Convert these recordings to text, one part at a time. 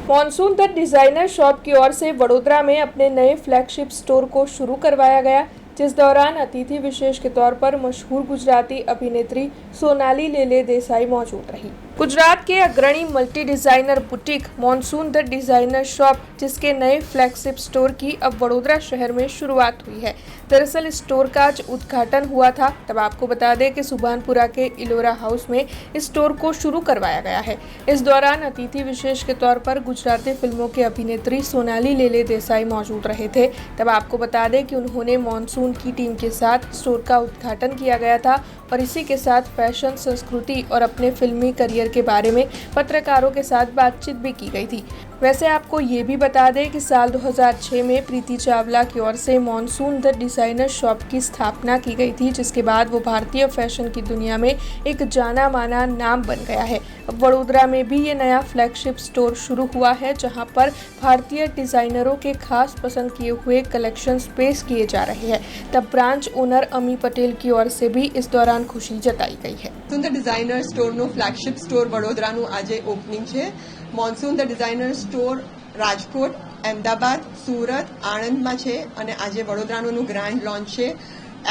Monsoon the designer shop की ओर से वडोदरा में अपने नए फ्लैगशिप स्टोर को शुरू करवाया गया, जिस दौरान अतिथि विशेष के तौर पर मशहूर गुजराती अभिनेत्री सोनाली लेले देसाई मौजूद रही। गुजरात के अग्रणी multi designer boutique monsoon the designer shop, जिसके नए फ्लैगशिप स्टोर की अब वडोदरा शहर में शुरुआत हुई है। दरअसल इस स्टोर का आज उद्घाटन हुआ था। तब आपको बता दें कि सुभानपुरा के इलोरा हाउस में इस स्टोर को शुरू करवाया गया है। इस दौरान अतिथि विशेष के तौर पर गुजराती फिल्मों के अभिनेत्री सोनाली लेले देसाई मौजूद रहे थे। तब आपको बता दें कि उन्होंने मॉनसून की टीम के साथ स्टोर का उद्घाटन किया गया था और इसी के साथ फैशन, संस्कृति और अपने फिल्मी करियर के बारे में पत्रकारों के साथ बातचीत भी की गई थी। वैसे आपको ये भी बता दें कि साल 2006 में प्रीति चावला की ओर से मॉनसून द डिजाइनर शॉप की स्थापना की गई थी, जिसके बाद वो भारतीय फैशन की दुनिया में एक जाना माना नाम बन गया है। अब वडोदरा में भी ये नया फ्लैगशिप स्टोर शुरू हुआ है, जहां पर भारतीय डिजाइनरों के खास पसंद किए हुए कलेक्शन पेश किए जा रहे हैं। तब ब्रांच ओनर अमी पटेल की ओर से भी इस दौरान खुशी जताई गई है। મોન્સૂન ધ ડિઝાઇનર સ્ટોરનું ફ્લેગશિપ સ્ટોર વડોદરાનું આજે ઓપનિંગ છે। Monsoon the designer store Rajkot, Ahmedabad, Surat, આણંદમાં છે અને આજે વડોદરાનું ગ્રાન્ડ લોન્ચ છે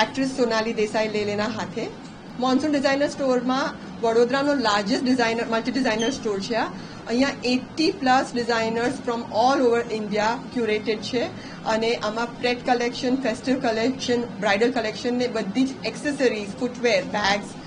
એક્ટ્રેસ સોનાલી દેસાઈ લેલેના હાથે। મોન્સૂન ડિઝાઇનર સ્ટોરમાં વડોદરાનો largest designer multi designer store છે। અહીંયા 80+ designers from all over India curated છે અને આમાં pret collection, festive collection, bridal collection ને બધી જ એક્સેસરીઝ, ફૂટવેર, બેગ્સ,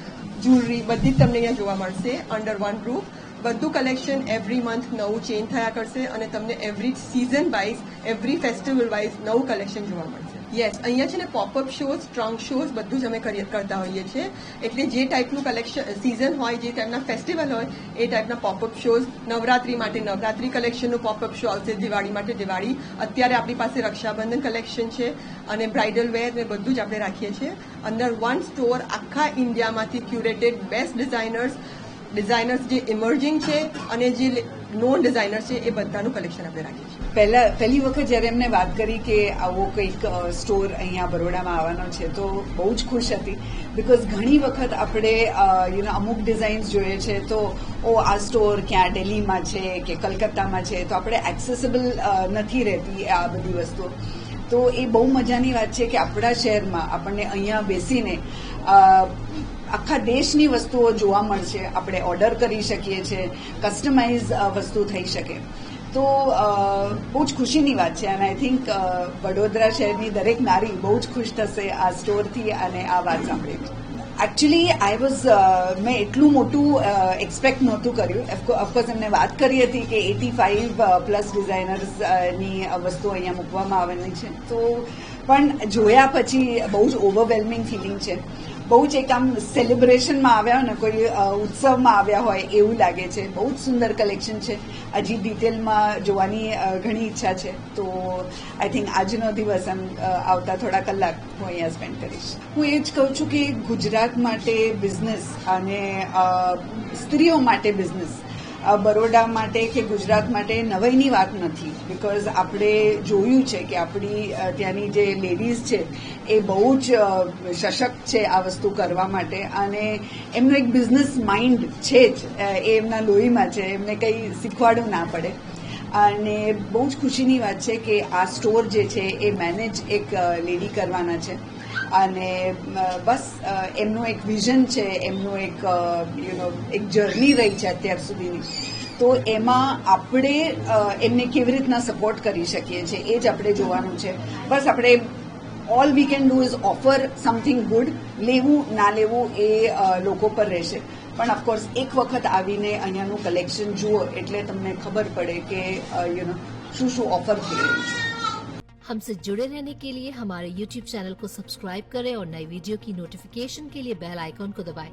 જ્વેલરી બધી જ તમને અહીંયા જોવા મળશે અંડર વન રૂફ। બધું કલેક્શન એવરી મંથ નવું ચેન્જ થયા કરશે અને તમને every season wise, every festival wise નવું કલેક્શન જોવા મળશે। યસ, અહીંયા છે ને પોપઅપ શોઝ, ટ્રંક શોઝ બધું જ અમે કરતા હોઈએ છીએ। એટલે જે ટાઈપનું કલેક્શન સિઝન હોય, જે ટાઈપના ફેસ્ટિવલ હોય એ ટાઈપના પોપઅપ શોઝ, નવરાત્રી માટે નવરાત્રી કલેક્શનનું પોપઅપ શો આવશે, દિવાળી માટે દિવાળી। અત્યારે આપણી પાસે રક્ષાબંધન કલેક્શન છે અને બ્રાઇડલ વેર ને બધું જ આપણે રાખીએ છીએ અંડર વન સ્ટોર। આખા ઇન્ડિયામાંથી ક્યુરેટેડ બેસ્ટ ડિઝાઇનર્સ જે ઇમર્જિંગ છે અને જે નોન ડિઝાઇનર્સ છે એ બધાનું કલેક્શન આપણે રાખીએ છીએ। પહેલી વખત જ્યારે એમને વાત કરી કે આવો કંઈક સ્ટોર અહીંયા બરોડામાં આવવાનો છે તો બહુ જ ખુશ હતી, બિકોઝ ઘણી વખત આપણે અમુક ડિઝાઇન્સ જોઈએ છે તો આ સ્ટોર ક્યાં દિલ્હીમાં છે કે કલકત્તામાં છે, તો આપણે એક્સેસિબલ નથી રહેતી આ બધી વસ્તુઓ। તો એ બહુ મજાની વાત છે કે આપણા શહેરમાં આપણને અહીંયા બેસીને આખા દેશની વસ્તુઓ જોવા મળશે, આપણે ઓર્ડર કરી શકીએ છીએ, કસ્ટમાઇઝ વસ્તુ થઈ શકે। તો બહુ જ ખુશીની વાત છે અને આઈ થિંક વડોદરા શહેરની દરેક નારી બહુ જ ખુશ થશે આ સ્ટોરથી અને આ વાત સાંભળીને। એકચ્યુઅલી મેં એટલું મોટું એક્સપેક્ટ નહોતું કર્યું। ઓફકોર્સ એમને વાત કરી હતી કે 85+ ડિઝાઇનર્સની વસ્તુઓ અહીંયા મૂકવામાં આવવાની છે, તો પણ જોયા પછી બહુ જ ઓવરવેલ્મિંગ ફિલિંગ છે। બહુ જ એક આમ સેલિબ્રેશનમાં આવ્યા હોય ને, કોઈ ઉત્સવમાં આવ્યા હોય એવું લાગે છે। બહુ જ સુંદર કલેક્શન છે, હજી ડિટેલમાં જોવાની ઘણી ઈચ્છા છે। તો આઈ થિંક આજનો દિવસ એમ આવતા થોડા કલાક હું અહીંયા સ્પેન્ડ કરીશ। હું એ જ કહું છું કે ગુજરાત માટે બિઝનેસ અને સ્ત્રીઓ માટે બિઝનેસ બરોડા માટે કે ગુજરાત માટે નવાઈની વાત નથી, બિકોઝ આપણે જોયું છે કે આપણી ત્યાંની જે લેડીઝ છે એ બહુ જ સશક્ત છે આ વસ્તુ કરવા માટે અને એમનો એક બિઝનેસ માઇન્ડ છે જ, એ એમના લોહીમાં છે, એમને કંઈ શીખવાડવું ના પડે। અને બહુ જ ખુશીની વાત છે કે આ સ્ટોર જે છે એ મેનેજ એક લેડી કરવાના છે અને બસ એમનું એક વિઝન છે, એમનું એક જર્ની રહી છે અત્યાર સુધીની, તો એમાં આપણે એમને કેવી રીતના સપોર્ટ કરી શકીએ છીએ એ જ આપણે જોવાનું છે। બસ આપણે all we can do is offer something good, લેવું ના લેવું એ લોકો પર રહેશે, પણ ઓફકોર્સ એક વખત આવીને અહીંયાનું કલેક્શન જુઓ એટલે તમને ખબર પડે કે શું શું ઓફર થઈ રહ્યું છે। हमसे जुड़े रहने के लिए हमारे YouTube चैनल को सब्सक्राइब करें और नई वीडियो की नोटिफिकेशन के लिए बेल आइकॉन को दबाएं।